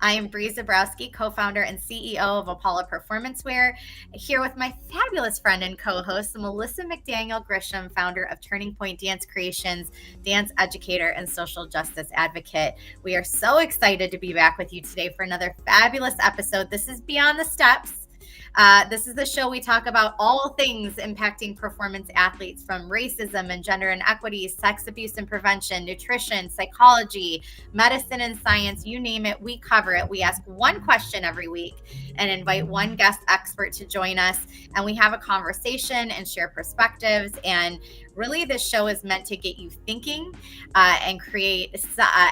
I am Bree Zabrowski, co-founder and CEO of Apollo Performance Wear, here with my fabulous friend and co-host, Melissa McDaniel Grisham, founder of Turning Point Dance Creations, dance educator, and social justice advocate. We are so excited to be back with you today for another fabulous episode. This is Beyond the Steps. This is the show we talk about all things impacting performance athletes, from racism and gender inequities, sex abuse and prevention, nutrition, psychology, medicine and science, you name it, we cover it. We ask one question every week and invite one guest expert to join us, and we have a conversation and share perspectives. And really, this show is meant to get you thinking and create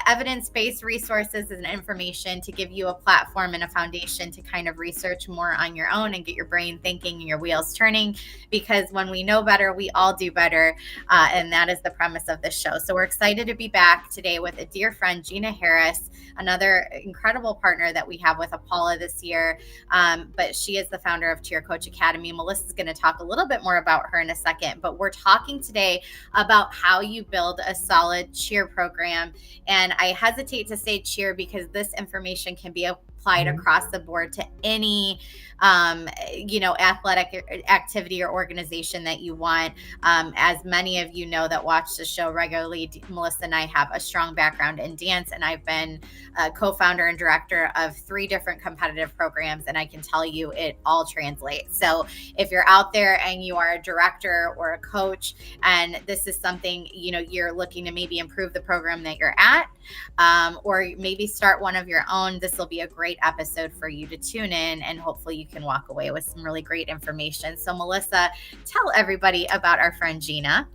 evidence-based resources and information to give you a platform and a foundation to kind of research more on your own and get your brain thinking and your wheels turning, because when we know better, we all do better. And that is the premise of this show. So we're excited to be back today with a dear friend, Gina Harris, another incredible partner that we have with Apollo this year. But she is the founder of Cheer Coach Academy. Melissa's going to talk a little bit more about her in a second, but we're talking today about how you build a solid cheer program. And I hesitate to say cheer because this information can be applied across the board to any athletic activity or organization that you want. As many of you know that watch the show regularly, Melissa and I have a strong background in dance, and I've been a co-founder and director of 3 different competitive programs, and I can tell you it all translates. So if you're out there and you are a director or a coach, and this is something you're looking to maybe improve the program that you're at, or maybe start one of your own, this will be a great episode for you to tune in, and hopefully you can walk away with some really great information. So Melissa, tell everybody about our friend Gina.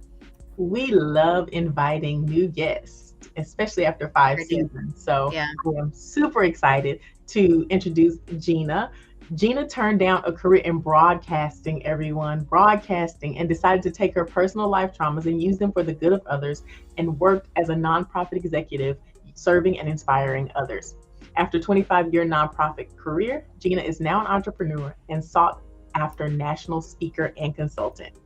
We love inviting new guests, especially after 5 seasons. So yeah. I am super excited to introduce Gina. Gina turned down a career in broadcasting, and decided to take her personal life traumas and use them for the good of others, and worked as a nonprofit executive, serving and inspiring others. After a 25-year nonprofit career, Gina is now an entrepreneur and sought after national speaker and consultant.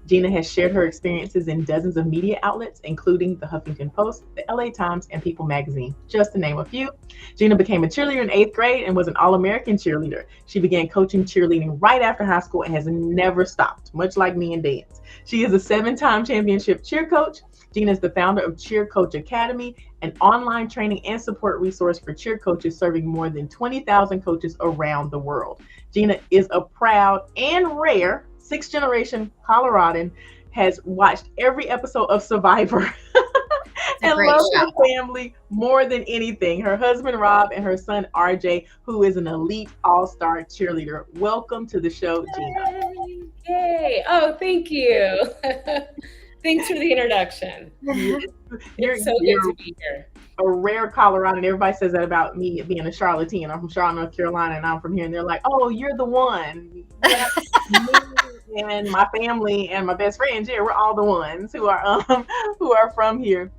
Gina has shared her experiences in dozens of media outlets, including the Huffington Post, the LA Times, and People magazine, just to name a few. Gina became a cheerleader in 8th grade and was an All-American cheerleader. She began coaching cheerleading right after high school and has never stopped, much like me in dance. She is a 7-time championship cheer coach. Gina is the founder of Cheer Coach Academy, an online training and support resource for cheer coaches serving more than 20,000 coaches around the world. Gina is a proud and rare 6th-generation Coloradan, has watched every episode of Survivor and loves her family more than anything. Her husband, Rob, and her son, RJ, who is an elite all-star cheerleader. Welcome to the show, Gina. Yay. Oh, thank you. Thanks for the introduction. It's so good to be here. A rare Coloradan. Everybody says that about me being a Charlottean. I'm from Charlotte, North Carolina, and I'm from here. And they're like, "Oh, you're the one." Yeah, me and my family and my best friends, yeah, we're all the ones who are from here.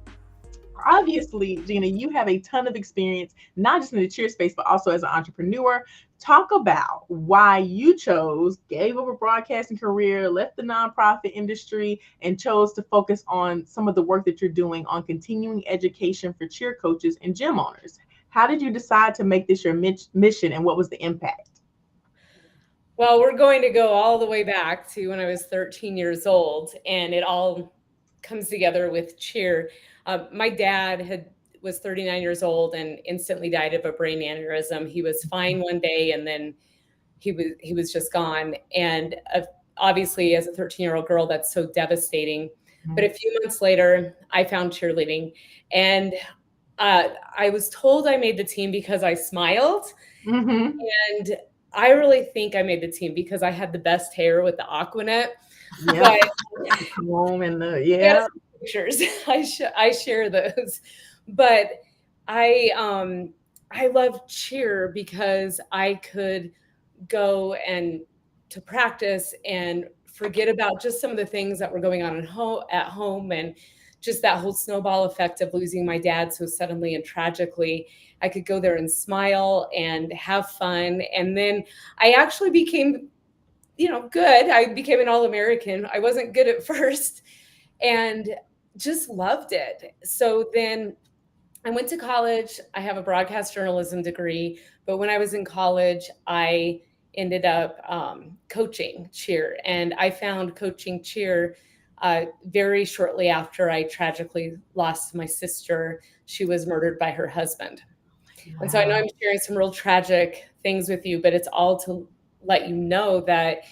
Obviously, Gina, you have a ton of experience, not just in the cheer space, but also as an entrepreneur. Talk about why you gave up a broadcasting career, left the nonprofit industry, and chose to focus on some of the work that you're doing on continuing education for cheer coaches and gym owners. How did you decide to make this your mission, and what was the impact? Well, we're going to go all the way back to when I was 13 years old, and it all comes together with cheer. My dad was 39 years old and instantly died of a brain aneurysm. He was fine one day, and then he was just gone. And obviously, as a 13-year-old girl, that's so devastating. Mm-hmm. But a few months later, I found cheerleading, and I was told I made the team because I smiled. Mm-hmm. And I really think I made the team because I had the best hair with the Aquanet. Yeah. Yeah. Pictures. I share those. But I love cheer because I could go to practice and forget about just some of the things that were going on at home, and just that whole snowball effect of losing my dad so suddenly and tragically. I could go there and smile and have fun. And then I actually became, good. I became an All-American. I wasn't good at first and just loved it. So then I went to college. I have a broadcast journalism degree, but when I was in college, I ended up coaching cheer, and I found coaching cheer very shortly after I tragically lost my sister. She was murdered by her husband. And so I know Wow. I'm sharing some real tragic things with you, but it's all to let you know that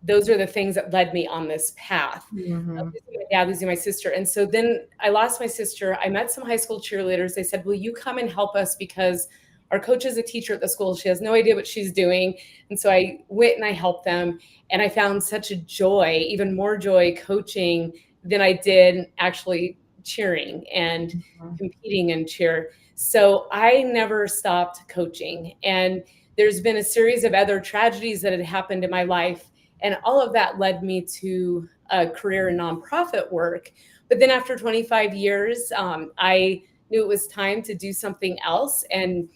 those are the things that led me on this path of Mm-hmm. losing my dad, losing my sister. And so then I lost my sister. I met some high school cheerleaders. They said, will you come and help us? Because our coach is a teacher at the school. She has no idea what she's doing. And so I went and I helped them. And I found such a joy, even more joy coaching than I did actually cheering and competing in cheer. So I never stopped coaching. And there's been a series of other tragedies that had happened in my life. And all of that led me to a career in nonprofit work. But then after 25 years, I knew it was time to do something else. And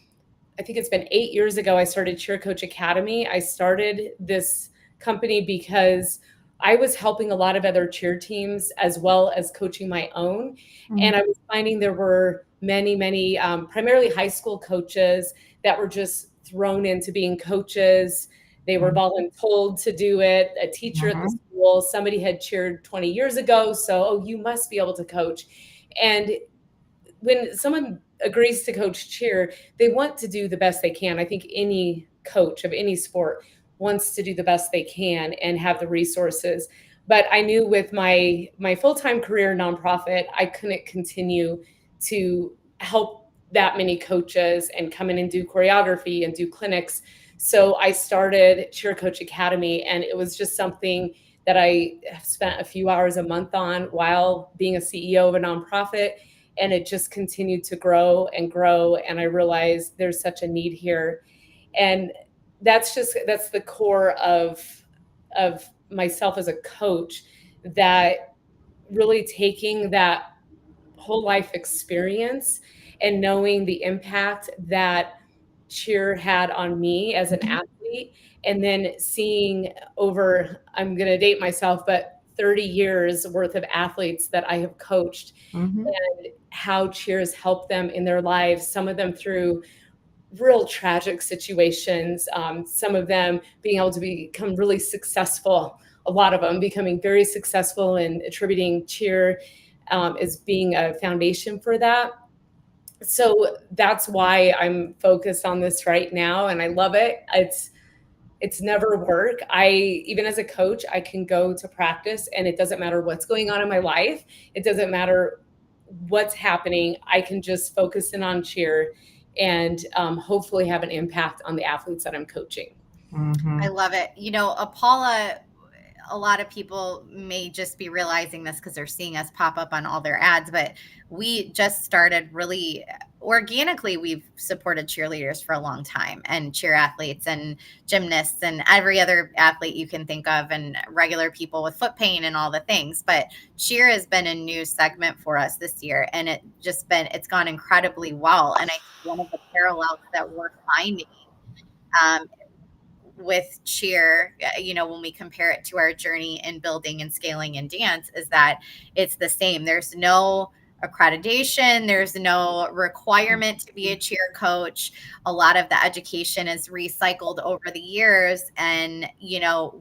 I think it's been 8 years ago, I started Cheer Coach Academy. I started this company because I was helping a lot of other cheer teams as well as coaching my own. And I was finding there were many, primarily high school coaches that were just thrown into being coaches. They were voluntold to do it. A teacher at the school, somebody had cheered 20 years ago. So, oh, you must be able to coach. And when someone agrees to coach cheer, they want to do the best they can. I think any coach of any sport wants to do the best they can and have the resources. But I knew with my full-time career nonprofit, I couldn't continue to help that many coaches and come in and do choreography and do clinics. So I started Cheer Coach Academy, and it was just something that I have spent a few hours a month on while being a CEO of a nonprofit. And it just continued to grow and grow. And I realized there's such a need here. And that's the core of myself as a coach, that really taking that whole life experience and knowing the impact that cheer had on me as an athlete, and then seeing over, I'm going to date myself, but 30 years worth of athletes that I have coached, and how cheer has helped them in their lives, some of them through real tragic situations, some of them being able to become really successful, a lot of them becoming very successful, and attributing cheer as being a foundation for that. So that's why I'm focused on this right now, and I love it. It's never work. Even as a coach, I can go to practice and it doesn't matter what's going on in my life. It doesn't matter what's happening. I can just focus in on cheer and hopefully have an impact on the athletes that I'm coaching. I love it. Paula, a lot of people may just be realizing this because they're seeing us pop up on all their ads, but we just started really organically. We've supported cheerleaders for a long time, and cheer athletes and gymnasts and every other athlete you can think of, and regular people with foot pain and all the things. But cheer has been a new segment for us this year, and it's gone incredibly well. And I think one of the parallels that we're finding um, with cheer, when we compare it to our journey in building and scaling in dance, is that it's the same. There's no accreditation, there's no requirement to be a cheer coach. A lot of the education is recycled over the years, and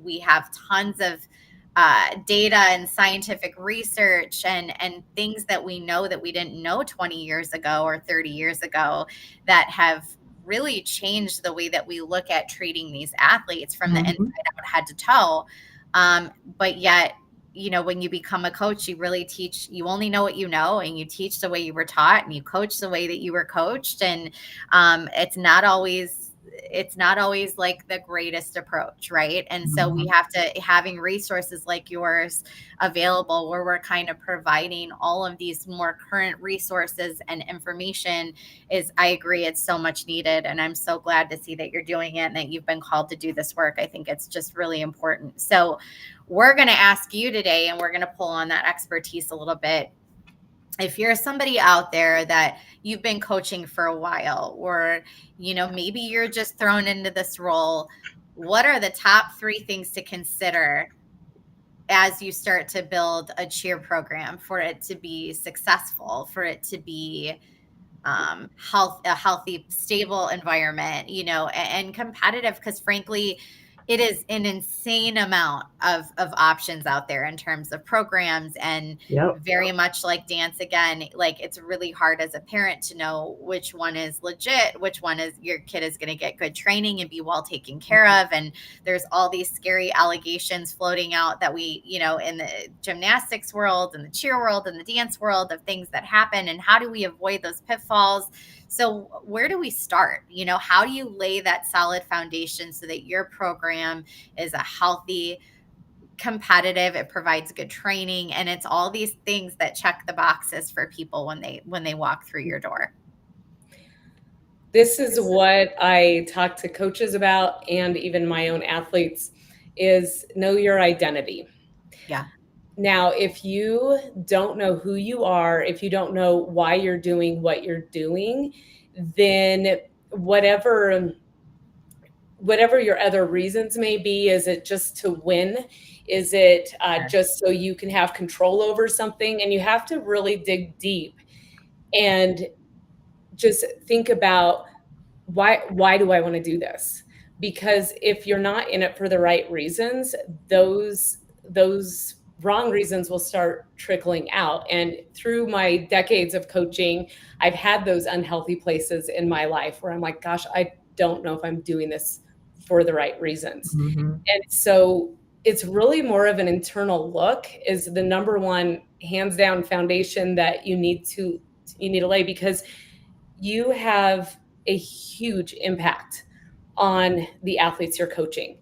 we have tons of data and scientific research and things that we know that we didn't know 20 years ago or 30 years ago, that have really changed the way that we look at treating these athletes from the inside out, head to toe. But yet, when you become a coach, you really teach, you only know what you know, and you teach the way you were taught, and you coach the way that you were coached. And it's not always like the greatest approach, right? And so we have to, having resources like yours available, where we're kind of providing all of these more current resources and information, I agree, it's so much needed. And I'm so glad to see that you're doing it and that you've been called to do this work. I think it's just really important. So we're going to ask you today, and we're going to pull on that expertise a little bit. If you're somebody out there that you've been coaching for a while, or, maybe you're just thrown into this role, what are the top 3 things to consider as you start to build a cheer program for it to be successful, for it to be a healthy, stable environment, and competitive, because frankly, it is an insane amount of options out there in terms of programs, and very much like dance, again, like it's really hard as a parent to know which one is legit, which one is your kid is going to get good training and be well taken care of. And there's all these scary allegations floating out that we, in the gymnastics world and the cheer world and the dance world, of things that happen, and how do we avoid those pitfalls? So where do we start? How do you lay that solid foundation so that your program is a healthy, competitive, it provides good training, and it's all these things that check the boxes for people when they walk through your door? This is what I talk to coaches about, and even my own athletes, is know your identity. Yeah. Now, if you don't know who you are, if you don't know why you're doing what you're doing, then whatever your other reasons may be, is it just to win? Is it just so you can have control over something? And you have to really dig deep and just think about, why do I want to do this? Because if you're not in it for the right reasons, those wrong reasons will start trickling out. And through my decades of coaching, I've had those unhealthy places in my life where I'm like, gosh, I don't know if I'm doing this for the right reasons. Mm-hmm. And so it's really more of an internal look is the number one, hands down, foundation that you need to lay, because you have a huge impact on the athletes you're coaching.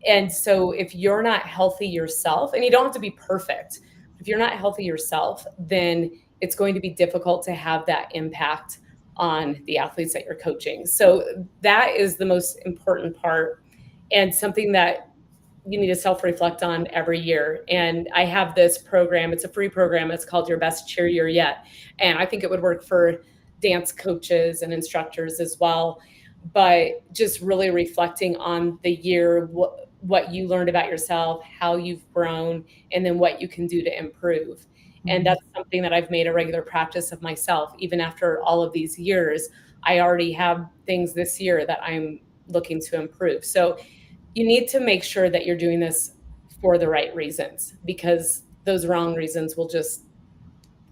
And so if you're not healthy yourself, and you don't have to be perfect, if you're not healthy yourself, then it's going to be difficult to have that impact on the athletes that you're coaching. So that is the most important part, and something that you need to self-reflect on every year. And I have this program, it's a free program, it's called Your Best Cheer Year Yet. And I think it would work for dance coaches and instructors as well. But just really reflecting on the year, what you learned about yourself, how you've grown, and then what you can do to improve. Mm-hmm. And that's something that I've made a regular practice of myself. Even after all of these years, I already have things this year that I'm looking to improve. So you need to make sure that you're doing this for the right reasons, because those wrong reasons will just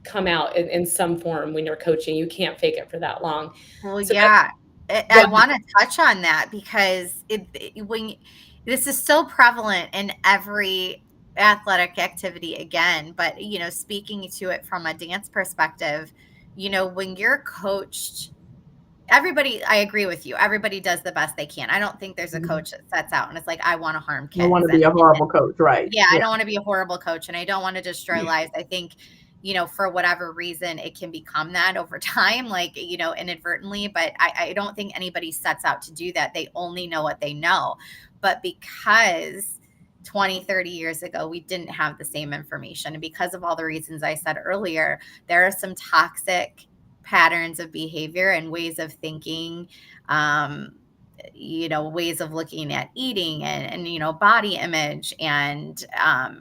come out in some form when you're coaching. You can't fake it for that long. Well, so yeah, I want to touch on that, because this is so prevalent in every athletic activity again, but speaking to it from a dance perspective, when you're coached, I agree with you. Everybody does the best they can. I don't think there's a coach that sets out and it's like, I want to harm kids. I want to be a horrible coach, right? Yeah, I don't want to be a horrible coach, and I don't want to destroy lives. I think, for whatever reason, it can become that over time, like, inadvertently, but I don't think anybody sets out to do that. They only know what they know. But because 20, 30 years ago, we didn't have the same information, and because of all the reasons I said earlier, there are some toxic patterns of behavior and ways of thinking, ways of looking at eating and body image and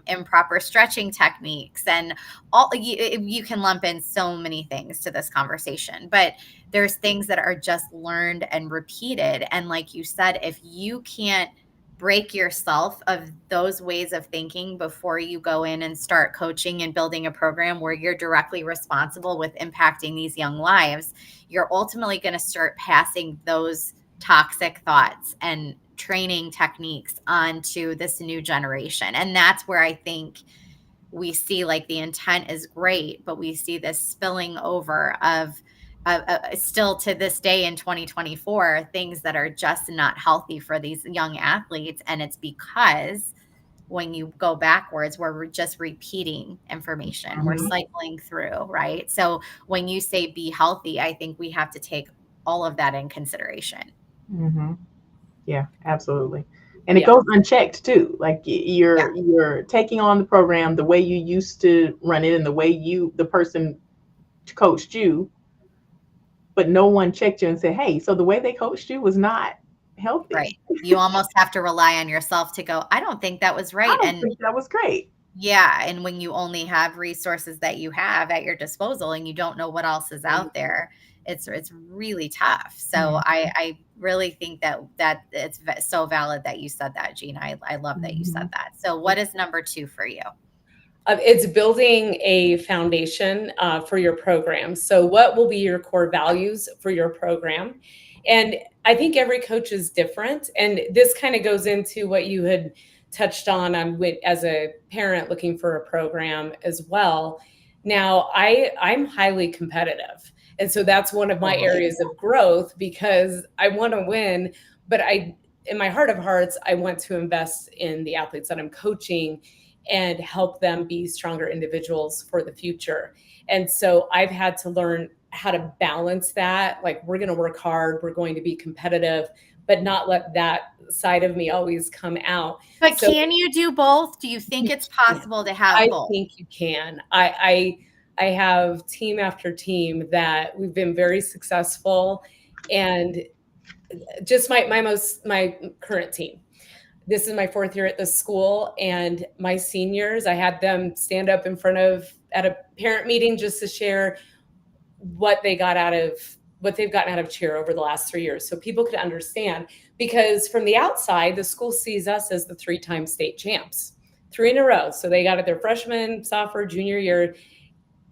improper stretching techniques, and all you can lump in so many things to this conversation, but there's things that are just learned and repeated. And like you said, if you can't break yourself of those ways of thinking before you go in and start coaching and building a program where you're directly responsible with impacting these young lives, you're ultimately going to start passing those toxic thoughts and training techniques onto this new generation. And that's where I think we see, like, the intent is great, but we see this spilling over of still to this day in 2024, things that are just not healthy for these young athletes. And it's because when you go backwards, we're just repeating information. Mm-hmm. We're cycling through, right? So when you say be healthy, I think we have to take all of that in consideration. Mm-hmm. Yeah, absolutely. And it goes unchecked too. Like you're taking on the program the way you used to run it and the way the person coached you, but no one checked you and said, hey, so the way they coached you was not healthy. Right. You almost have to rely on yourself to go, I don't think that was right. I don't think that was great. Yeah, and when you only have resources that you have at your disposal and you don't know what else is out there, it's really tough. So I really think that it's so valid that you said that, Gina. I love that you said that. So what is number 2 for you? It's building a foundation for your program. So what will be your core values for your program? And I think every coach is different. And this kind of goes into what you had touched on as a parent looking for a program as well. Now, I'm highly competitive. And so that's one of my areas of growth because I want to win, but in my heart of hearts, I want to invest in the athletes that I'm coaching and help them be stronger individuals for the future. And so I've had to learn how to balance that. Like, we're going to work hard, we're going to be competitive, but not let that side of me always come out. But can you do both? Do you think it's possible to have both? I think you can. I have team after team that we've been very successful, and just my current team. This is my 4th year at this school, and my seniors, I had them stand up at a parent meeting just to share what they've gotten out of cheer over the last 3 years, so people could understand. Because from the outside, the school sees us as the 3-time state champs, 3 in a row. So they got it their freshman, sophomore, junior year,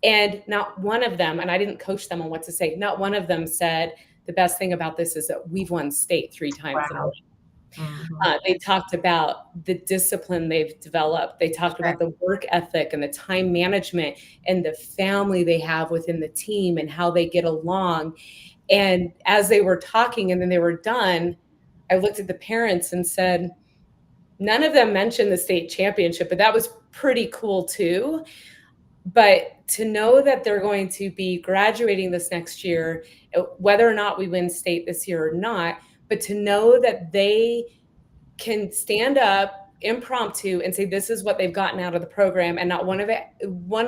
and not one of them, and I didn't coach them on what to say, not one of them said the best thing about this is that we've won state 3 times in a row. They talked about the discipline they've developed. They talked about the work ethic and the time management and the family they have within the team and how they get along. And as they were talking and then they were done, I looked at the parents and said, none of them mentioned the state championship, but that was pretty cool too. But to know that they're going to be graduating this next year, whether or not we win state this year or not, but to know that they can stand up impromptu and say, this is what they've gotten out of the program. And not one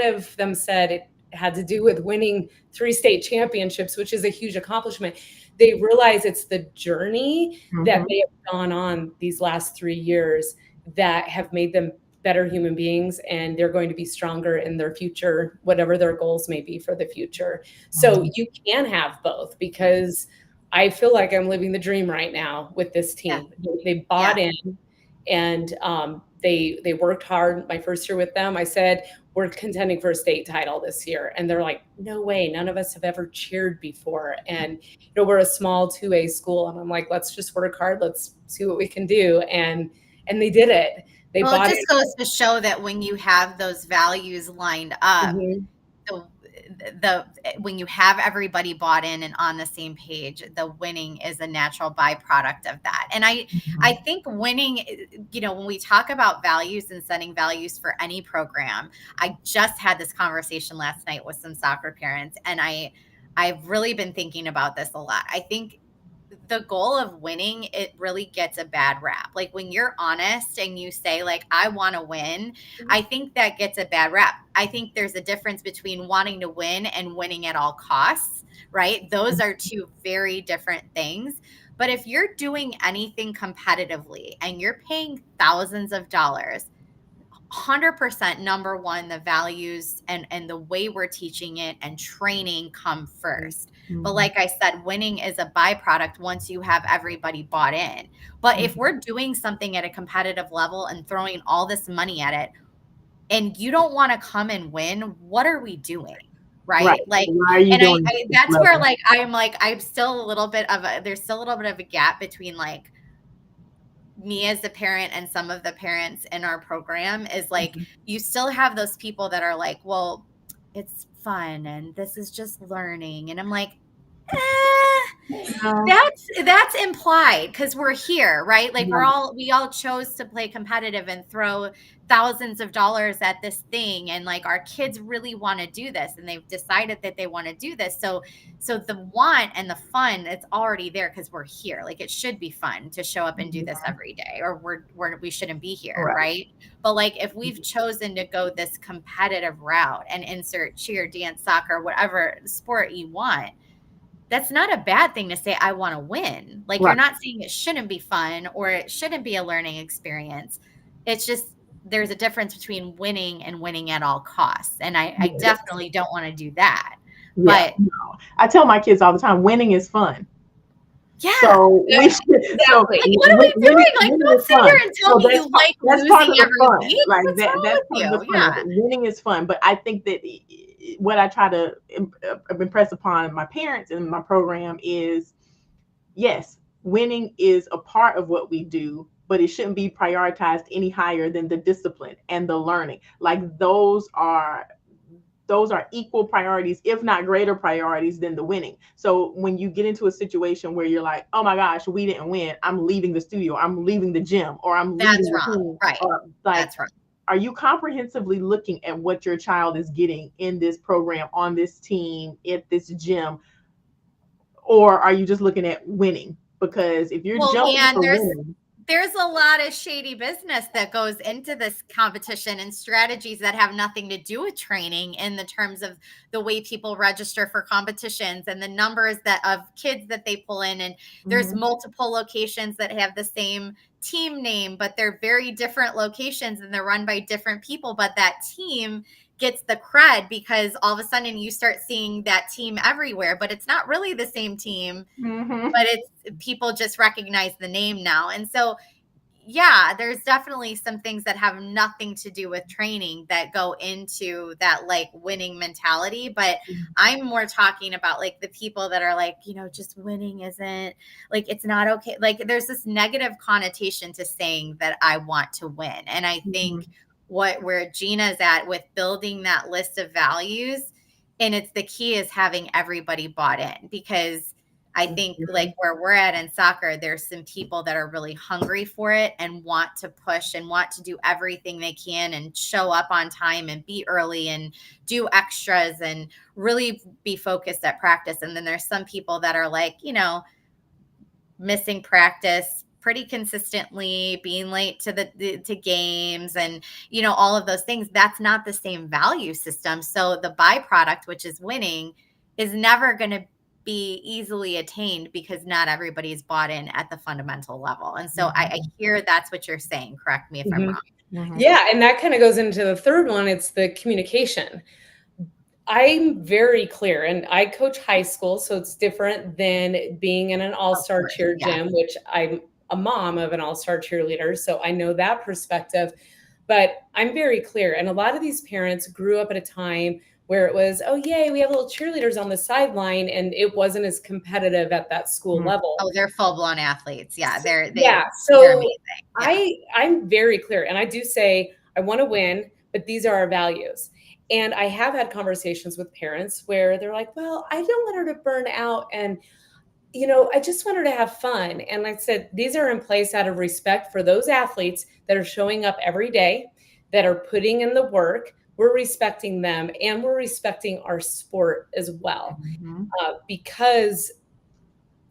of them said it had to do with winning 3 state championships, which is a huge accomplishment. They realize it's the journey that they have gone on these last 3 years that have made them better human beings, and they're going to be stronger in their future, whatever their goals may be for the future. So you can have both, because I feel like I'm living the dream right now with this team. They bought in, and they worked hard. My first year with them, I said, we're contending for a state title this year. And they're like, no way, none of us have ever cheered before. And we're a small 2A school. And I'm like, let's just work hard. Let's see what we can do. And they did it. It just goes to show that when you have those values lined up, when you have everybody bought in and on the same page, the winning is a natural byproduct of that. And I think winning, when we talk about values and setting values for any program, I just had this conversation last night with some soccer parents, and I've really been thinking about this a lot. I think the goal of winning, it really gets a bad rap. Like, when you're honest and you say, like, I want to win, I think that gets a bad rap. I think there's a difference between wanting to win and winning at all costs, right? Those are 2 very different things. But if you're doing anything competitively and you're paying thousands of dollars, 100%, number one, the values and the way we're teaching it and training come first. But like I said, winning is a byproduct once you have everybody bought in. But if we're doing something at a competitive level and throwing all this money at it, and you don't want to come and win, what are we doing? Right. Like, why are you doing that's level? Where I'm still a little bit of there's still a little bit of a gap between like me as a parent and some of the parents in our program is like, you still have those people that are like, well, it's fun and this is just learning. And I'm like, that's implied, because we're here, right? Like, we all chose to play competitive and throw thousands of dollars at this thing, and like, our kids really want to do this and they've decided that they want to do this. So the want and the fun, it's already there because we're here. Like, it should be fun to show up and do this every day, or we shouldn't be here, right? But like, if we've chosen to go this competitive route and insert cheer, dance, soccer, whatever sport you want, that's not a bad thing to say, I want to win. Like, you're not saying it shouldn't be fun or it shouldn't be a learning experience. It's just, there's a difference between winning and winning at all costs. And I definitely don't want to do that. Yeah, But no. I tell my kids all the time, winning is fun. yeah. So we should, so like, what are we doing? Like, don't sit here and tell me you like losing every week. Like What's wrong that's with part of the you? fun. Yeah. Winning is fun, but I think that what I try to impress upon my parents in my program is, yes, winning is a part of what we do, but it shouldn't be prioritized any higher than the discipline and the learning. Like those are equal priorities, if not greater priorities than the winning. So when you get into a situation where you're like, oh my gosh, we didn't win, I'm leaving the studio, I'm leaving the gym, or I'm leaving That's the wrong. team, Right. or like, that's wrong. Are you comprehensively looking at what your child is getting in this program, on this team, at this gym? Or are you just looking at winning? Because if you're jumping for winning, there's a lot of shady business that goes into this competition and strategies that have nothing to do with training, in the terms of the way people register for competitions and the numbers of kids that they pull in. And there's multiple locations that have the same team name, but they're very different locations and they're run by different people. But that team gets the cred because all of a sudden you start seeing that team everywhere, but it's not really the same team. But it's, people just recognize the name now. And so, yeah, there's definitely some things that have nothing to do with training that go into that like winning mentality. But I'm more talking about like the people that are like, just winning isn't like, it's not okay. Like there's this negative connotation to saying that I want to win. And I think where Gina's at with building that list of values, and it's the key is having everybody bought in, because I think like where we're at in soccer, there's some people that are really hungry for it and want to push and want to do everything they can and show up on time and be early and do extras and really be focused at practice. And then there's some people that are like, missing practice pretty consistently, being late to games and, all of those things. That's not the same value system. So the byproduct, which is winning, is never going to be easily attained because not everybody's bought in at the fundamental level. And so I hear that's what you're saying. Correct me if I'm wrong. Yeah. And that kind of goes into the third one. It's the communication. I'm very clear, and I coach high school, so it's different than being in an all-star cheer gym, which I'm a mom of an all-star cheerleader, so I know that perspective. But I'm very clear. And a lot of these parents grew up at a time where it was, oh, yay, we have little cheerleaders on the sideline, and it wasn't as competitive at that school level. Oh, they're full-blown athletes. Yeah, they're amazing. Yeah. I'm very clear, and I do say I want to win, but these are our values. And I have had conversations with parents where they're like, well, I don't want her to burn out, and I just want her to have fun. And I said, these are in place out of respect for those athletes that are showing up every day, that are putting in the work. We're respecting them, and we're respecting our sport as well, because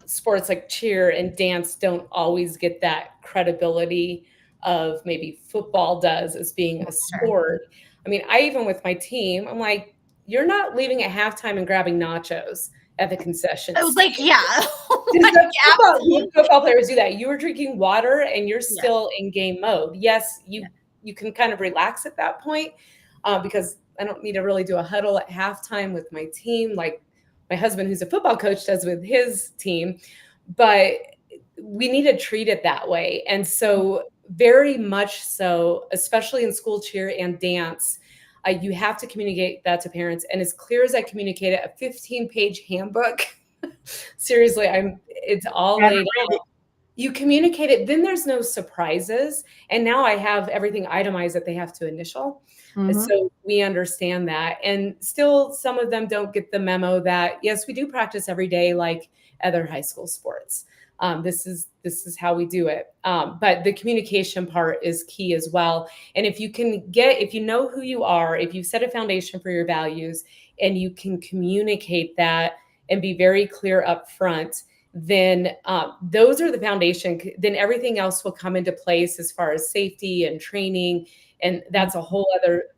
sports like cheer and dance don't always get that credibility of maybe football does as being a sport. I mean, even with my team, I'm like, you're not leaving at halftime and grabbing nachos at the concession. I was like, yeah. Football players do that. You were drinking water and you're still in game mode. Yes, you can kind of relax at that point, because I don't need to really do a huddle at halftime with my team like my husband, who's a football coach, does with his team. But we need to treat it that way. And so very much so, especially in school cheer and dance, you have to communicate that to parents. And as clear as I communicate it, a 15-page handbook, seriously, it's all laid out. You communicate it, then there's no surprises. And now I have everything itemized that they have to initial. So we understand that. And still, some of them don't get the memo that, yes, we do practice every day like other high school sports. This is how we do it. But the communication part is key as well. And if you know who you are, if you set a foundation for your values and you can communicate that and be very clear up front, then those are the foundation. Then everything else will come into place as far as safety and training. And that's a whole other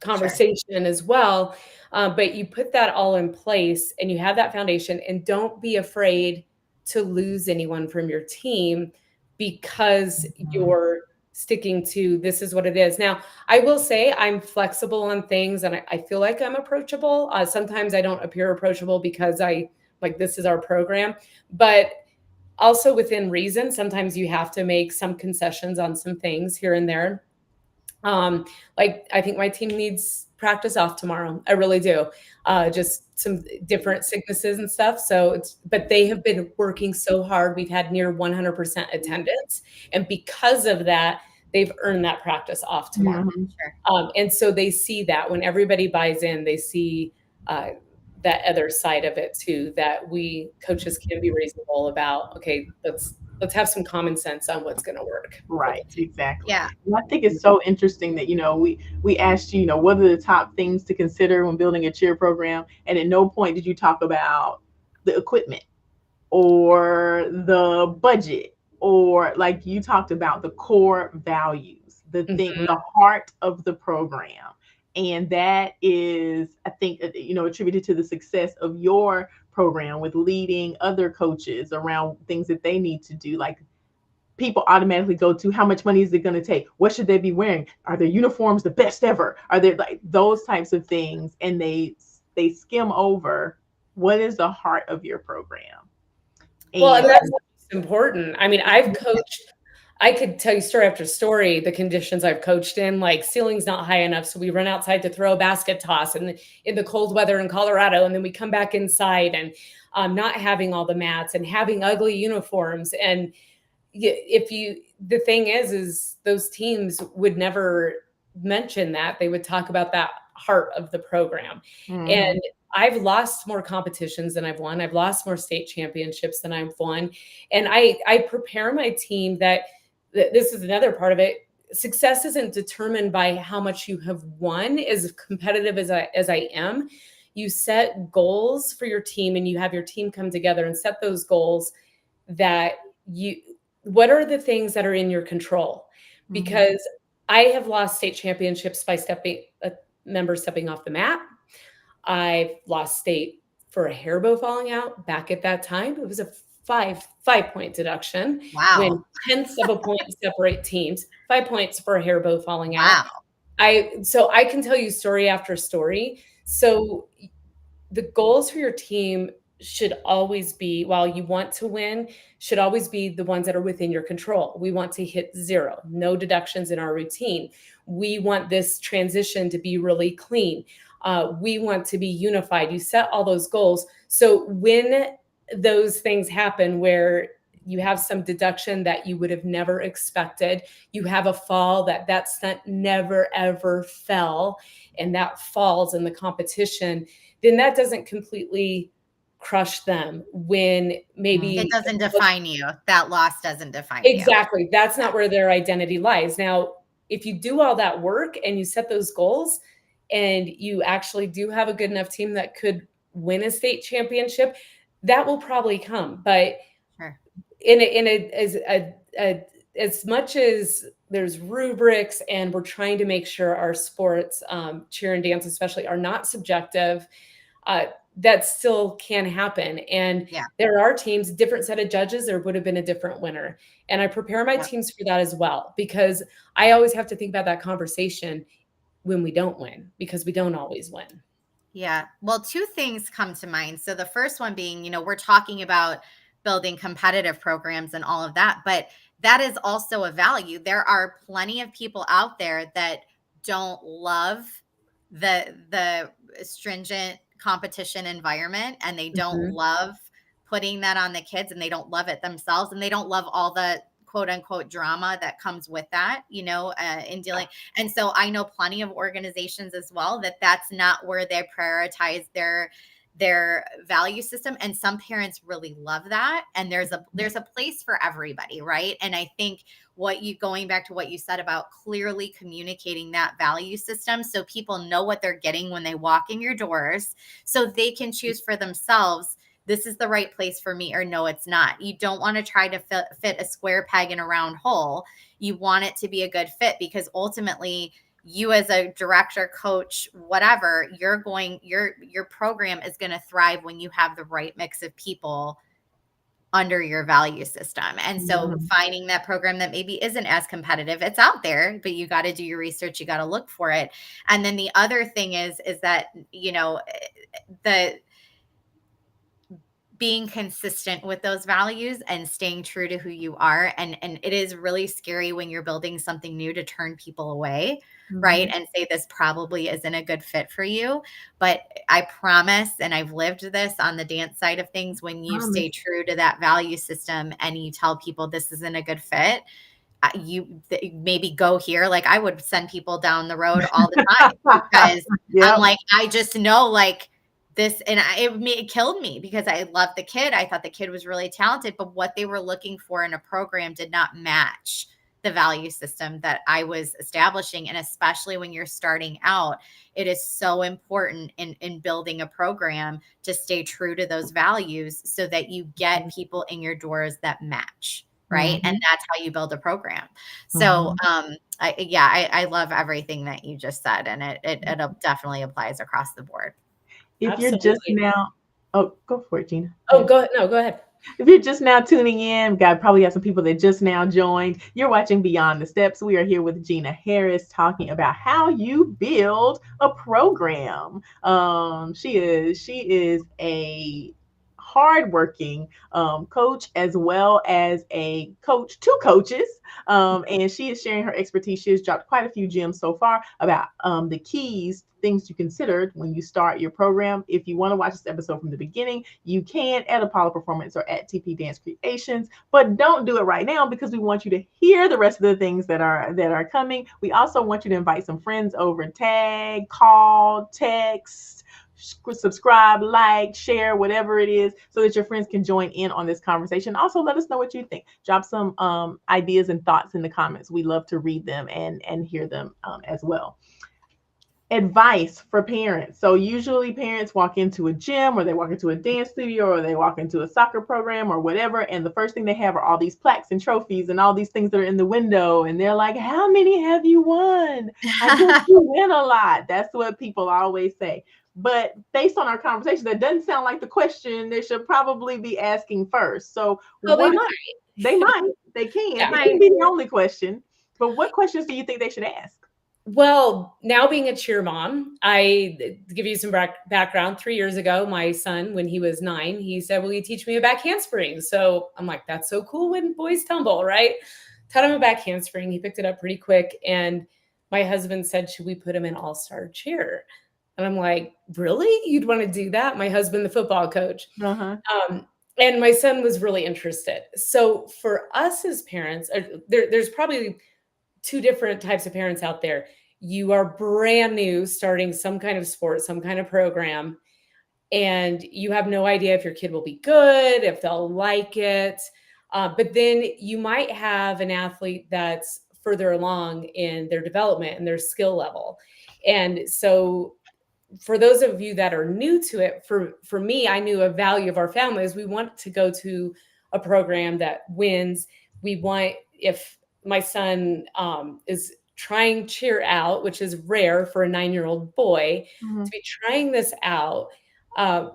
conversation as well. But you put that all in place and you have that foundation, and don't be afraid to lose anyone from your team because you're sticking to this is what it is. Now, I will say I'm flexible on things, and I feel like I'm approachable. Sometimes I don't appear approachable because this is our program, but also within reason. Sometimes you have to make some concessions on some things here and there. I think my team needs practice off tomorrow. I really do. Just some different sicknesses and stuff. But they have been working so hard. We've had near 100% attendance. And because of that, they've earned that practice off tomorrow. Mm-hmm. And so they see that when everybody buys in, they see that other side of it too, that we coaches can be reasonable about, okay, let's have some common sense on what's going to work. Right, exactly. Yeah. And I think it's so interesting that, we asked you, what are the top things to consider when building a cheer program? And at no point did you talk about the equipment or the budget, or like you talked about the core values, the thing, the heart of the program. And that is, I think, attributed to the success of your program with leading other coaches around things that they need to do. Like, people automatically go to, how much money is it going to take? What should they be wearing? Are their uniforms the best ever? Are there, like, those types of things? And they skim over what is the heart of your program. And that's important. I mean, I've coached, I could tell you story after story, the conditions I've coached in, like ceiling's not high enough. So we run outside to throw a basket toss and in the cold weather in Colorado. And then we come back inside and not having all the mats and having ugly uniforms. And the thing is those teams would never mention that. They would talk about that heart of the program. Mm-hmm. And I've lost more competitions than I've won. I've lost more state championships than I've won. And I prepare my team that this is another part of it. Success isn't determined by how much you have won. As competitive as I am, you set goals for your team and you have your team come together and set those goals what are the things that are in your control? Because I have lost state championships by members stepping off the mat. I've lost state for a hair bow falling out. Back at that time, it was a 5-point deduction. Wow. When tenths of a point separate teams, 5 points for a hair bow falling out. So I can tell you story after story. So the goals for your team should always be, while you want to win, should always be the ones that are within your control. We want to hit 0, no deductions in our routine. We want this transition to be really clean. We want to be unified. You set all those goals. So when those things happen where you have some deduction that you would have never expected, you have a fall that stunt never, ever fell, and that falls in the competition, then that doesn't completely crush them when maybe it doesn't define you. That loss doesn't define you. Exactly. That's not where their identity lies. Now, if you do all that work and you set those goals and you actually do have a good enough team that could win a state championship, that will probably come. But as much as there's rubrics and we're trying to make sure our sports, cheer and dance especially, are not subjective, that still can happen. And there are teams, different set of judges, there would have been a different winner. And I prepare my teams for that as well, because I always have to think about that conversation when we don't win, because we don't always win. Yeah. Well, 2 things come to mind. So the first one being, we're talking about building competitive programs and all of that, but that is also a value. There are plenty of people out there that don't love the stringent competition environment, and they don't love putting that on the kids, and they don't love it themselves, and they don't love all the quote unquote drama that comes with that, in dealing. And so I know plenty of organizations as well that's not where they prioritize their value system. And some parents really love that. And there's a place for everybody. Right. And I think going back to what you said about clearly communicating that value system, so people know what they're getting when they walk in your doors, so they can choose for themselves, this is the right place for me, or no, it's not. You don't want to try to fit a square peg in a round hole. You want it to be a good fit, because ultimately you as a director, coach, whatever, your program is going to thrive when you have the right mix of people under your value system. And so finding that program that maybe isn't as competitive, it's out there, but you got to do your research, you got to look for it. And then the other thing is that, you know, the being consistent with those values and staying true to who you are. And it is really scary when you're building something new to turn people away, right? And say this probably isn't a good fit for you. But I promise, and I've lived this on the dance side of things, when you stay true to that value system and you tell people this isn't a good fit, you maybe go here. Like I would send people down the road all the time because I'm like, I just know like this, and it killed me because I loved the kid. I thought the kid was really talented, but what they were looking for in a program did not match the value system that I was establishing. And especially when you're starting out, it is so important in building a program to stay true to those values so that you get people in your doors that match. Right. And that's how you build a program. So, I love everything that you just said, and it definitely applies across the board. If you're just now, go for it, Gina. Oh, go ahead. No, go ahead. If you're just now tuning in, God probably have some people that just now joined. You're watching Beyond the Steps. We are here with Gina Harris talking about how you build a program. She is a hardworking coach as well as a coach, two coaches. And she is sharing her expertise. She has dropped quite a few gems so far about the keys, things you considered when you start your program. If you want to watch this episode from the beginning, you can at Apollo Performance or at TP Dance Creations, but don't do it right now because we want you to hear the rest of the things that are coming. We also want you to invite some friends over, tag, call, text, subscribe, like, share, whatever it is, so that your friends can join in on this conversation. Also, let us know what you think. Drop some ideas and thoughts in the comments. We love to read them and hear them as well. Advice for parents. So usually parents walk into a gym, or they walk into a dance studio, or they walk into a soccer program or whatever, and the first thing they have are all these plaques and trophies and all these things that are in the window, and they're like, how many have you won? I guess you win a lot. That's what people always say. But based on our conversation, that doesn't sound like the question they should probably be asking first. So they might. They can. It can be the only question. But what questions do you think they should ask? Well, now being a cheer mom, I give you some background. 3 years ago, my son, when he was 9, he said, will you teach me a back handspring? So I'm like, that's so cool when boys tumble, right? Taught him a back handspring. He picked it up pretty quick. And my husband said, should we put him in all-star cheer? And I'm like, really? You'd want to do that? My husband, the football coach. And my son was really interested. So for us as parents, there's probably 2 different types of parents out there. You are brand new, starting some kind of sport, some kind of program, and you have no idea if your kid will be good, if they'll like it. But then you might have an athlete that's further along in their development and their skill level. And so for those of you that are new to it, for me, I knew a value of our family is we want to go to a program that wins. We want, if my son is trying cheer out, which is rare for a 9-year-old boy to be trying this out,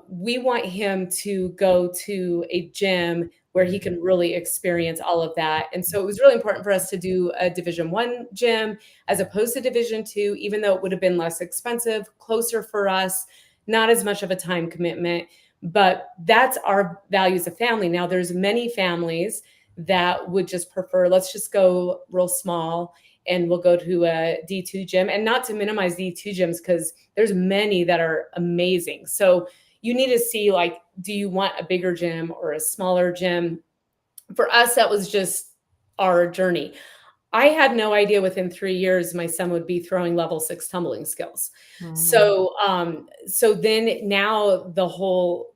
we want him to go to a gym where he can really experience all of that. And so it was really important for us to do a Division I gym as opposed to Division II, even though it would have been less expensive, closer for us, not as much of a time commitment. But that's our values of family. Now, there's many families that would just prefer, let's just go real small and we'll go to a D2 gym. And not to minimize D2 gyms, because there's many that are amazing. So you need to see, like, do you want a bigger gym or a smaller gym? For us, that was just our journey. I had no idea within 3 years my son would be throwing level 6 tumbling skills. So then now the whole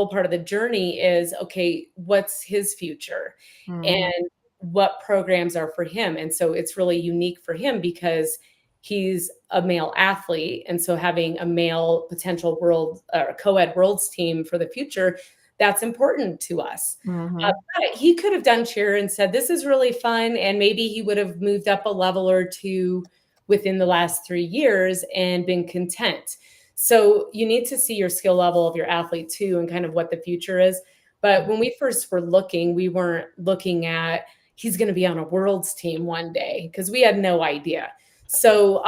part of the journey is, okay, what's his future and what programs are for him? And so it's really unique for him because he's a male athlete. And so having a male potential world co-ed worlds team for the future, that's important to us. But he could have done cheer and said, this is really fun. And maybe he would have moved up a level or 2 within the last 3 years and been content. So you need to see your skill level of your athlete too, and kind of what the future is. But when we first were looking, we weren't looking at he's going to be on a world's team one day, because we had no idea. So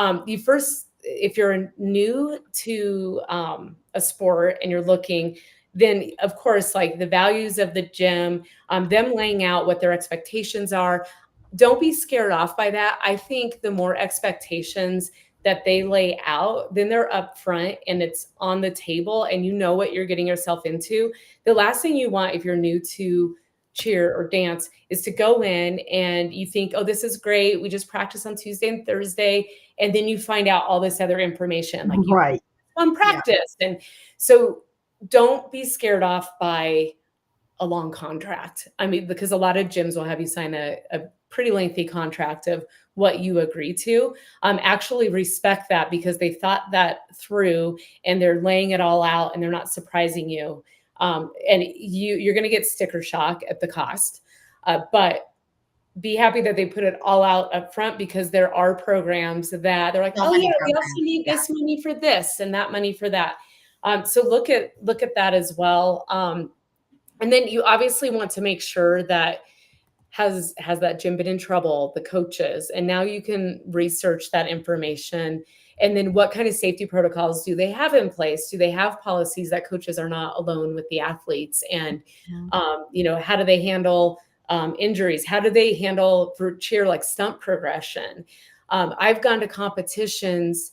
if you're new to a sport and you're looking, then of course, like the values of the gym, them laying out what their expectations are, don't be scared off by that. I think the more expectations that they lay out, then they're up front and it's on the table and you know what you're getting yourself into. The last thing you want if you're new to cheer or dance is to go in and you think, oh, this is great, we just practice on Tuesday and Thursday, and then you find out all this other information, like right on practice. Yeah. And so don't be scared off by a long contract. I mean, because a lot of gyms will have you sign a pretty lengthy contract of what you agree to. Actually respect that, because they thought that through and they're laying it all out and they're not surprising you. And you're going to get sticker shock at the cost, but be happy that they put it all out up front, because there are programs that they're like, oh yeah, we also need this money for this and that money for that. So look at that as well. And then you obviously want to make sure that has that gym been in trouble, the coaches, and now you can research that information. And then what kind of safety protocols do they have in place? Do they have policies that coaches are not alone with the athletes? And, how do they handle injuries? How do they handle for cheer, like stunt progression? I've gone to competitions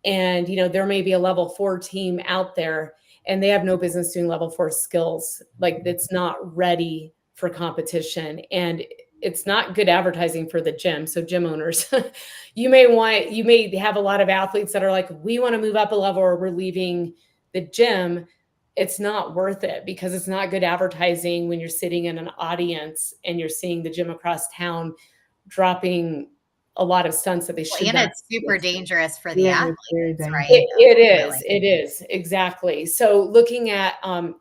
and, there may be a level 4 team out there and they have no business doing level 4 skills. Like it's not ready for competition, and it's not good advertising for the gym. So gym owners, you may have a lot of athletes that are like, we want to move up a level or we're leaving the gym. It's not worth it, because it's not good advertising when you're sitting in an audience and you're seeing the gym across town dropping a lot of stunts that they should. And it's super dangerous for the athletes, right? It is exactly. So looking at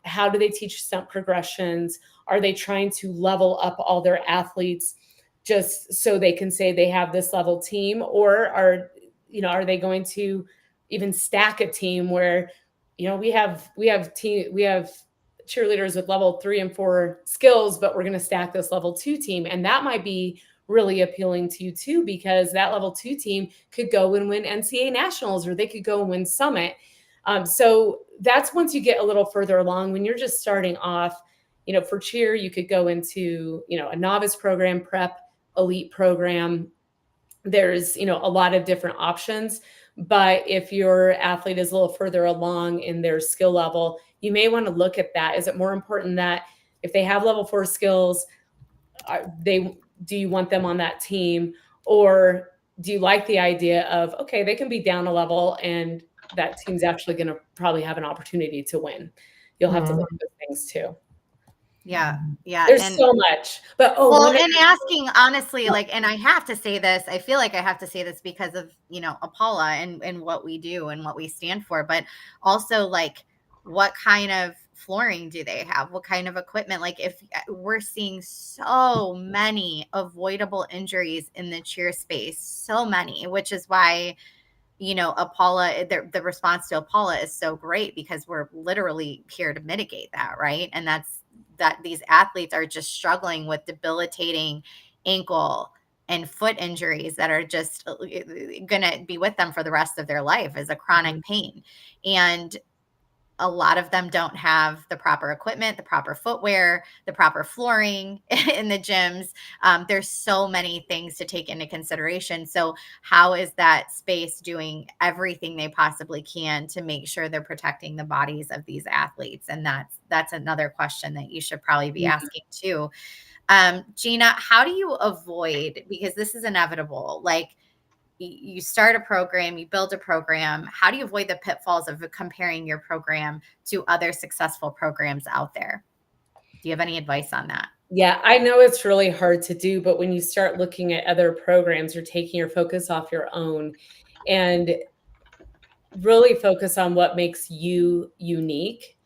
how do they teach stunt progressions? Are they trying to level up all their athletes just so they can say they have this level team, or are they going to even stack a team where we have cheerleaders with level 3 and 4 skills, but we're going to stack this level 2 team, and that might be really appealing to you too, because that level 2 team could go and win NCAA nationals, or they could go and win Summit. So that's once you get a little further along. When you're just starting off, for cheer, you could go into, a novice program, prep, elite program. There's, a lot of different options. But if your athlete is a little further along in their skill level, you may want to look at that. Is it more important that if they have level 4 skills, do you want them on that team? Or do you like the idea of, okay, they can be down a level and that team's actually going to probably have an opportunity to win? You'll have to look at those things too. Yeah. There's so much. But and asking honestly, and I have to say this, I feel like I have to say this because of, Apollo and what we do and what we stand for, but also what kind of flooring do they have? What kind of equipment? If we're seeing so many avoidable injuries in the cheer space, so many, which is why, Apollo, the response to Apollo is so great, because we're literally here to mitigate that. Right. And that these athletes are just struggling with debilitating ankle and foot injuries that are just going to be with them for the rest of their life as a chronic pain. And a lot of them don't have the proper equipment, the proper footwear, the proper flooring in the gyms. There's so many things to take into consideration. So how is that space doing everything they possibly can to make sure they're protecting the bodies of these athletes? And that's another question that you should probably be asking too. Gina, how do you avoid, because this is inevitable, you start a program, you build a program. How do you avoid the pitfalls of comparing your program to other successful programs out there? Do you have any advice on that? Yeah, I know it's really hard to do, but when you start looking at other programs, you're taking your focus off your own and really focus on what makes you unique.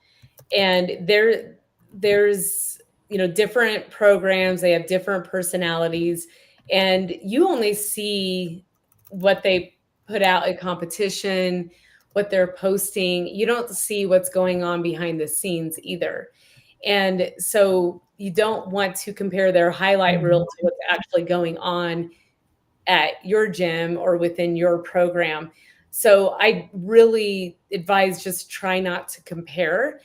And there's, different programs, they have different personalities, and you only see what they put out at competition, what they're posting. You don't see what's going on behind the scenes either. And so you don't want to compare their highlight reel to what's actually going on at your gym or within your program. So I really advise just try not to compare.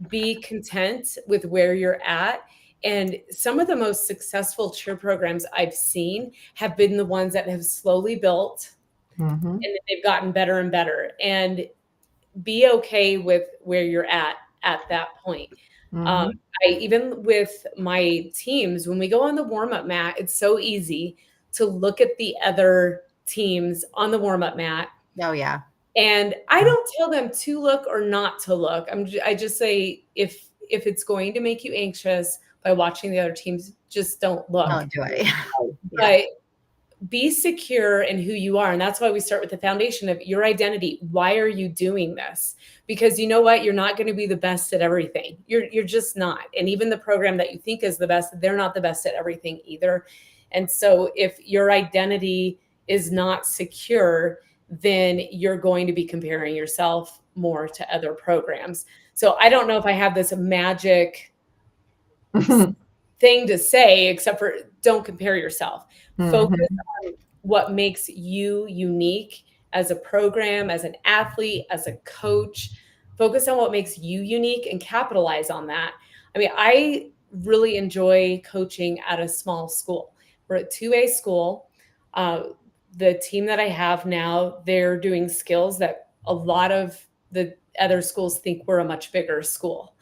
Be content with where you're at. And some of the most successful cheer programs I've seen have been the ones that have slowly built and they've gotten better and better. And be okay with where you're at that point. Even with my teams, when we go on the warm-up mat, it's so easy to look at the other teams on the warm-up mat. Oh yeah. And I don't tell them to look or not to look. I just say, if it's going to make you anxious by watching the other teams, just don't look. Don't do it. But be secure in who you are. And that's why we start with the foundation of your identity. Why are you doing this? Because you know what? You're not going to be the best at everything. You're just not. And even the program that you think is the best, they're not the best at everything either. And so if your identity is not secure, then you're going to be comparing yourself more to other programs. So I don't know if I have this magic thing to say, except for don't compare yourself. Focus on what makes you unique as a program, as an athlete, as a coach. Focus on what makes you unique and capitalize on that. I mean, I really enjoy coaching at a small school. We're a 2A school. The team that I have now, they're doing skills that a lot of the other schools think we're a much bigger school.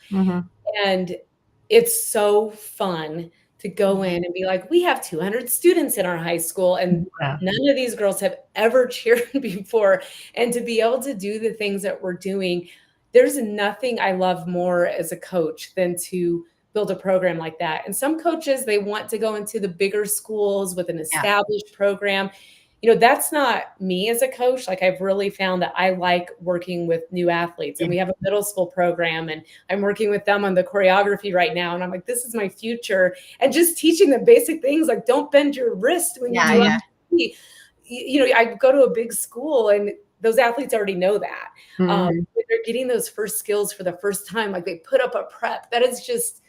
And it's so fun to go in and be like, we have 200 students in our high school, and none of these girls have ever cheered before. And to be able to do the things that we're doing, there's nothing I love more as a coach than to build a program like that. And some coaches, they want to go into the bigger schools with an established program. You know, that's not me as a coach. Like, I've really found that I like working with new athletes, and we have a middle school program, and I'm working with them on the choreography right now. And I'm like, this is my future. And just teaching them basic things like don't bend your wrist when you do activity. You know, I go to a big school and those athletes already know that. They're getting those first skills for the first time. Like, they put up a prep. That is just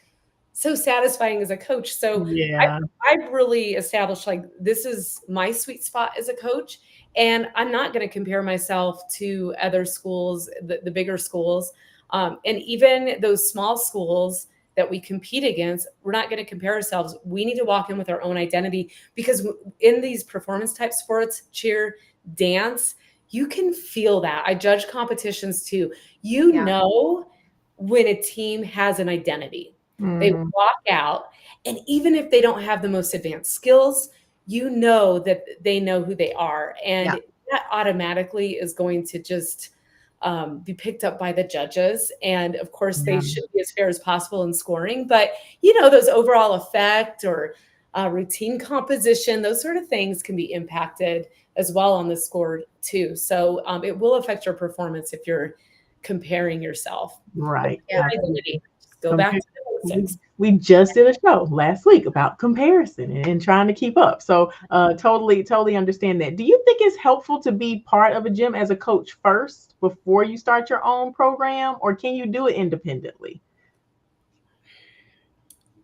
so satisfying as a coach. So I've really established, like, this is my sweet spot as a coach, and I'm not going to compare myself to other schools, the bigger schools. And even those small schools that we compete against, we're not going to compare ourselves. We need to walk in with our own identity, because in these performance type sports, cheer, dance, you can feel that. I judge competitions too. You know when a team has an identity. They walk out, and even if they don't have the most advanced skills, you know that they know who they are. And that automatically is going to just be picked up by the judges. And of course, they should be as fair as possible in scoring. But, you know, those overall effect or routine composition, those sort of things can be impacted as well on the score too. So it will affect your performance if you're comparing yourself. Right. Go back to we just did a show last week about comparison and trying to keep up. So totally understand that. Do you think it's helpful to be part of a gym as a coach first before you start your own program, or can you do it independently?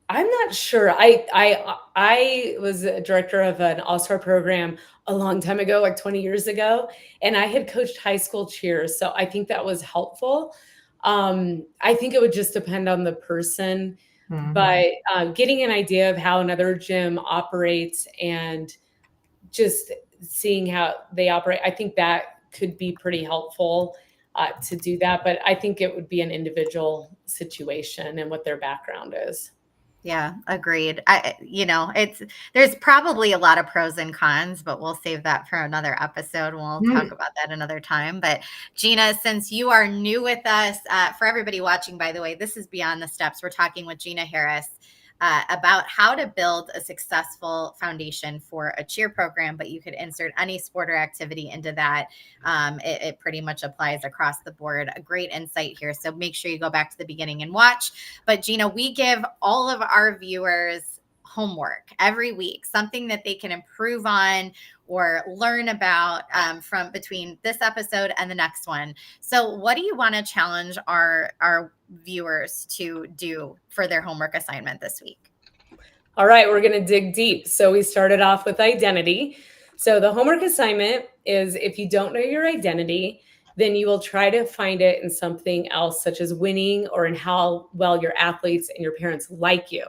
I'm not sure. I was a director of an all-star program a long time ago, like 20 years ago, and I had coached high school cheers. So I think that was helpful. I think it would just depend on the person, but getting an idea of how another gym operates and just seeing how they operate, I think that could be pretty helpful to do that. But I think it would be an individual situation and what their background is. Yeah, agreed. There's probably a lot of pros and cons, but we'll save that for another episode. We'll talk about that another time. But Gina, since you are new with us, for everybody watching, by the way, this is Beyond the Steps. We're talking with Gina Harris about how to build a successful foundation for a cheer program, but you could insert any sport or activity into that. It pretty much applies across the board. A great insight here. So make sure you go back to the beginning and watch. But Gina, we give all of our viewers homework every week, something that they can improve on or learn about from between this episode and the next one. So what do you want to challenge our viewers to do for their homework assignment this week? All right, we're going to dig deep. So we started off with identity. So the homework assignment is, if you don't know your identity, then you will try to find it in something else, such as winning, or in how well your athletes and your parents like you.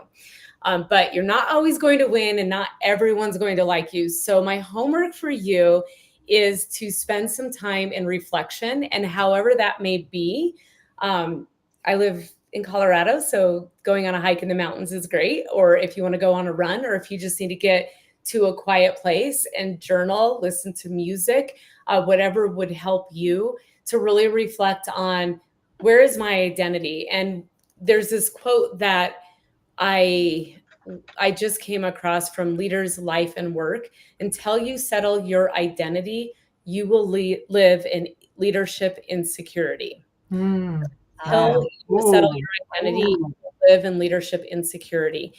But you're not always going to win, and not everyone's going to like you. So my homework for you is to spend some time in reflection, and however that may be. I live in Colorado, so going on a hike in the mountains is great. Or if you want to go on a run, or if you just need to get to a quiet place and journal, listen to music, whatever would help you to really reflect on, where is my identity? And there's this quote that I just came across from Leaders' Life and Work: until you settle your identity, you will live in leadership insecurity. Until you settle your identity, you will live in leadership insecurity.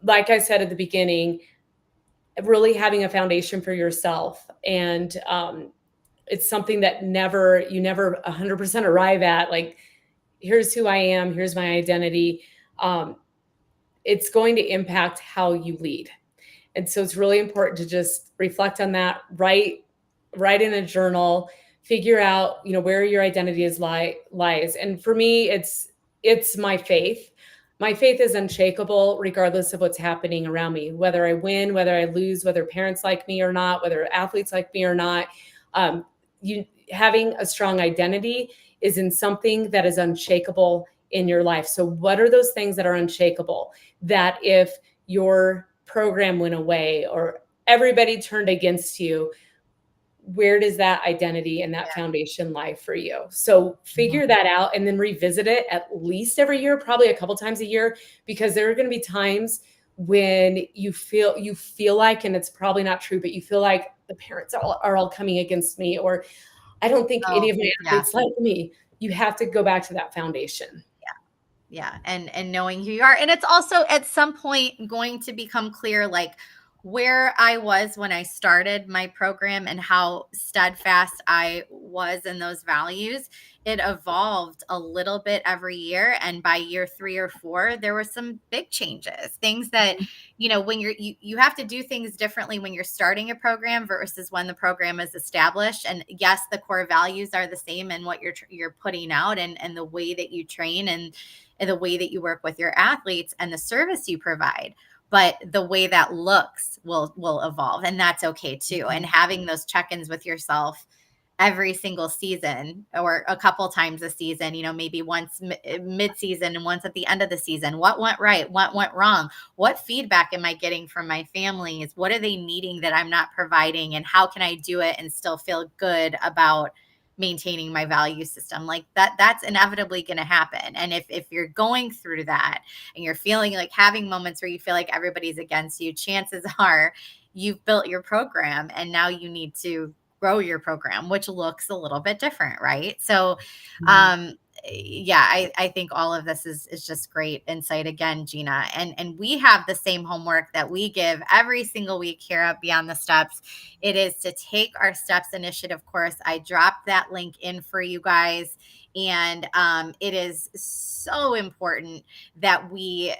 Like I said at the beginning, really having a foundation for yourself. And it's something that you never 100% arrive at. Like, here's who I am, here's my identity. It's going to impact how you lead. And so it's really important to just reflect on that, write in a journal, figure out, where your identity lies. And for me, it's my faith. My faith is unshakable regardless of what's happening around me, whether I win, whether I lose, whether parents like me or not, whether athletes like me or not. Having a strong identity is in something that is unshakable in your life. So what are those things that are unshakable? That if your program went away or everybody turned against you, where does that identity and that foundation lie for you? So figure that out, and then revisit it at least every year, probably a couple times a year, because there are going to be times when you feel like, and it's probably not true, but you feel like the parents are all coming against me, or I don't think any of my athletes like me. You have to go back to that foundation. Yeah. And knowing who you are. And it's also at some point going to become clear, like, where I was when I started my program and how steadfast I was in those values. It evolved a little bit every year. And by year 3 or 4, there were some big changes, things that, when you have to do things differently when you're starting a program versus when the program is established. And yes, the core values are the same in what you're putting out, and the way that you train, and the way that you work with your athletes, and the service you provide. But the way that looks will evolve, and that's okay too. And having those check-ins with yourself every single season, or a couple times a season, maybe once mid-season and once at the end of the season. What went right? What went wrong? What feedback am I getting from my families? What are they needing that I'm not providing? And how can I do it and still feel good about maintaining my value system? Like that's inevitably going to happen. And if you're going through that and you're feeling like having moments where you feel like everybody's against you, chances are you've built your program, and now you need to grow your program, which looks a little bit different, right? So I think all of this is just great insight again, Gina. And we have the same homework that we give every single week here at Beyond the Steps. It is to take our Steps Initiative course. I dropped that link in for you guys. And it is so important that we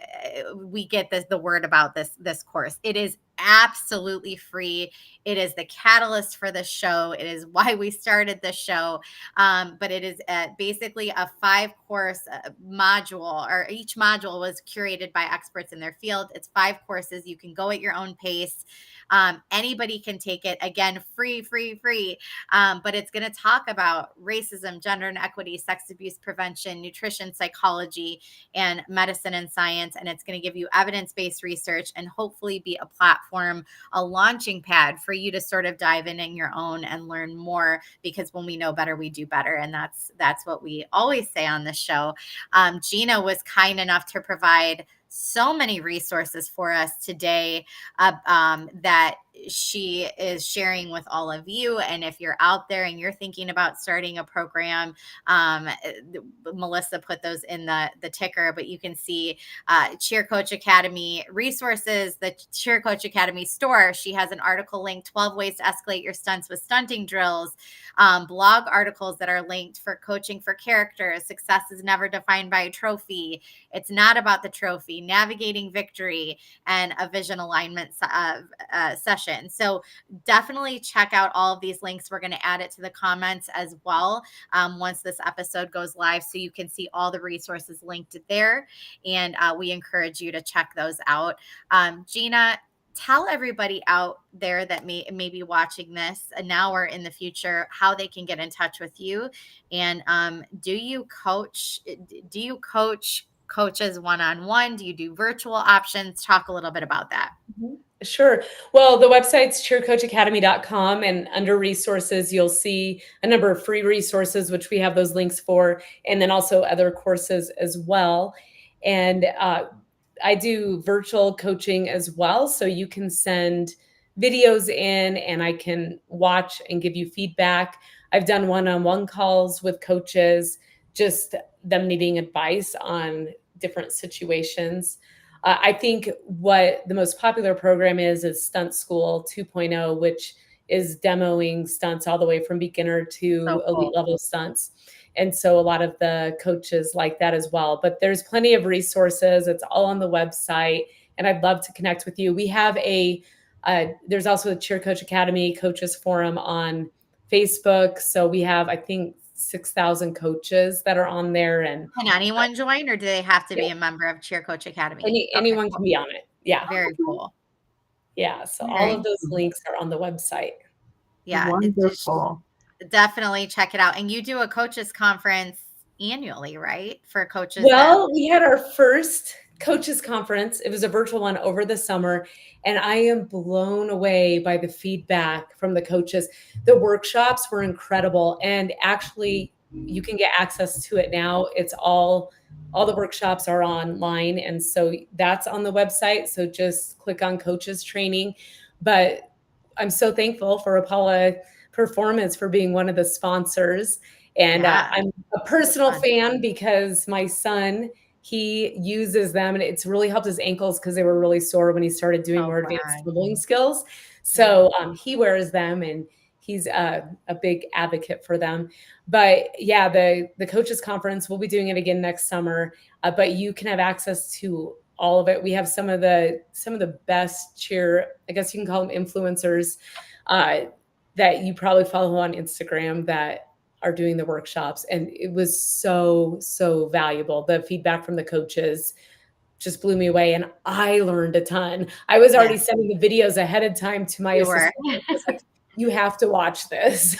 get the word about this course. It is absolutely free. It is the catalyst for the show. It is why we started the show. But it is basically a 5-course module, or each module was curated by experts in their field. It's 5 courses. You can go at your own pace. Anybody can take it. Again, free. But it's going to talk about racism, gender inequity, sex abuse prevention, nutrition, psychology, and medicine and science. And it's going to give you evidence-based research, and hopefully be a platform, a launching pad for you to sort of dive in your own and learn more, because when we know better, we do better. And that's what we always say on this show. Gina was kind enough to provide so many resources for us today that she is sharing with all of you. And if you're out there and you're thinking about starting a program, Melissa put those in the ticker, but you can see Cheer Coach Academy resources, the Cheer Coach Academy store. She has an article linked 12 ways to escalate your stunts with stunting drills, blog articles that are linked for coaching for character. Success is never defined by a trophy. It's not about the trophy, navigating victory, and a vision alignment session. So definitely check out all of these links. We're going to add it to the comments as well once this episode goes live, so you can see all the resources linked there. And we encourage you to check those out. Gina, tell everybody out there that may be watching this now or in the future how they can get in touch with you. And do you coach coaches one-on-one? Do you do virtual options? Talk a little bit about that. Sure. Well, the website's cheercoachacademy.com, and under resources, you'll see a number of free resources, which we have those links for, and then also other courses as well. And I do virtual coaching as well. So you can send videos in and I can watch and give you feedback. I've done one-on-one calls with coaches, just them needing advice on different situations. I think what the most popular program is Stunt School 2.0, which is demoing stunts all the way from beginner to elite level stunts. And so a lot of the coaches like that as well. But there's plenty of resources. It's all on the website. And I'd love to connect with you. We have there's also a Cheer Coach Academy Coaches Forum on Facebook. So we have, I think, 6,000 coaches that are on there. And can anyone join, or do they have to be a member of Cheer Coach Academy? Anyone can be on it. Yeah. Very cool. Yeah. So all of those links are on the website. Yeah. Wonderful. Definitely check it out. And you do a coaches conference annually, right? For coaches. Well, we had our first coaches conference. It was a virtual one over the summer. And I am blown away by the feedback from the coaches. The workshops were incredible. And actually, you can get access to it now. It's all the workshops are online. And so that's on the website. So just click on coaches training. But I'm so thankful for Apollo Performance for being one of the sponsors. And I'm a personal fan because my son, he uses them, and it's really helped his ankles because they were really sore when he started doing more advanced swimming skills. So he wears them, and he's a big advocate for them. But yeah, the coaches conference, we'll be doing it again next summer, but you can have access to all of it. We have some of the best cheer, I guess you can call them influencers, that you probably follow on Instagram that are doing the workshops. And it was so, so valuable. The feedback from the coaches just blew me away. And I learned a ton. I was already sending the videos ahead of time to my assistant. I was like, you have to watch this.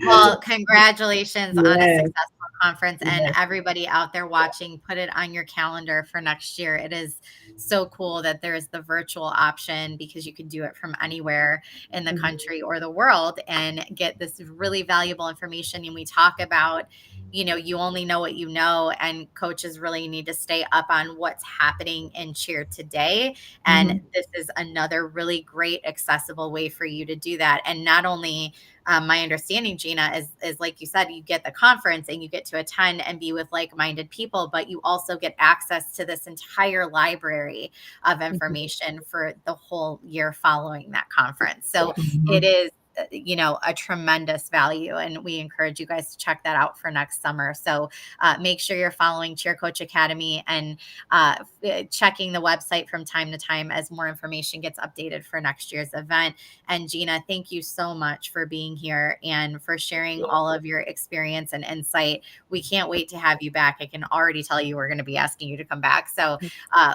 Well, congratulations on a successful conference, and everybody out there watching, put it on your calendar for next year. It is so cool that there is the virtual option, because you can do it from anywhere in the country or the world and get this really valuable information. And we talk about, you only know what you know, and coaches really need to stay up on what's happening in cheer today. And this is another really great accessible way for you to do that. And not only my understanding, Gina, is like you said, you get the conference and you get to attend and be with like-minded people, but you also get access to this entire library of information for the whole year following that conference. So it is, a tremendous value, and we encourage you guys to check that out for next summer. So make sure you're following Cheer Coach Academy and checking the website from time to time as more information gets updated for next year's event. And Gina, thank you so much for being here and for sharing all of your experience and insight. We can't wait to have you back. I can already tell you we're going to be asking you to come back. So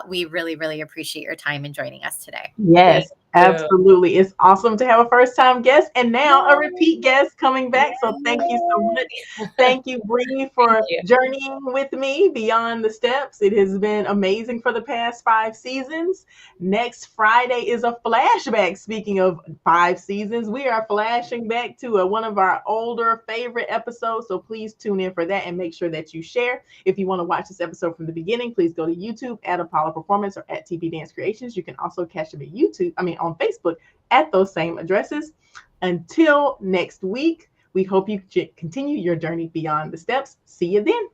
we really, really appreciate your time and joining us today. Yes. Absolutely. It's awesome to have a first time guest and now a repeat guest coming back. So thank you so much. Thank you, Bree, for journeying with me beyond the steps. It has been amazing for the past 5 seasons. Next Friday is a flashback. Speaking of 5 seasons, we are flashing back to one of our older favorite episodes. So please tune in for that and make sure that you share. If you want to watch this episode from the beginning, please go to YouTube at Apollo Performance or at TP Dance Creations. You can also catch them at on Facebook at those same addresses. Until next week, we hope you continue your journey beyond the steps. See you then.